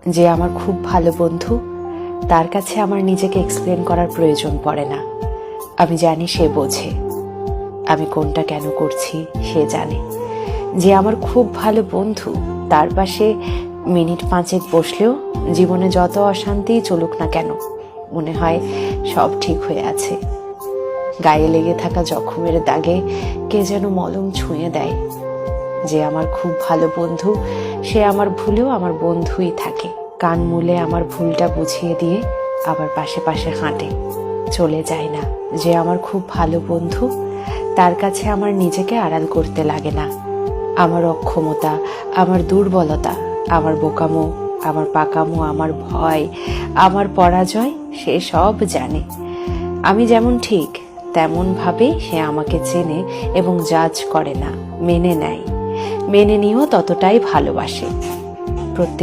যে আমার খুব ভালো বন্ধু, তার কাছে আমার নিজেকে এক্সপ্লেন করার প্রয়োজন পড়ে না। আমি জানি সে বোঝে আমি কোনটা কেন করছি, সে জানে। যে আমার খুব ভালো বন্ধু, তার পাশে মিনিট 5 বসলেও জীবনে যত অশান্তি চলুক না কেন, মনে হয় সব ঠিক হয়ে আছে। গায়ে লেগে থাকা জখমের দাগে কে যেন মলম ছুঁয়ে দেয়। যে আমার খুব ভালো বন্ধু, সে আমার ভুলেও আমার বন্ধুই থাকে। কান মুলে আমার ভুলটা বুঝিয়ে দিয়ে আবার পাশে পাশে হাঁটে, চলে যায় না। যে আমার খুব ভালো বন্ধু, তার কাছে আমার নিজেকে আড়াল করতে লাগে না। আমার অক্ষমতা, আমার দুর্বলতা, আমার বোকামো, আমার পাকামো, আমার ভয়, আমার পরাজয় সে সব জানে। আমি যেমন ঠিক তেমন ভাবেই সে আমাকে চেনে এবং জাজ করে না, মেনে নেয়। মেনে নিয়েও ততটাই ভালোবাসে। প্রত্যেক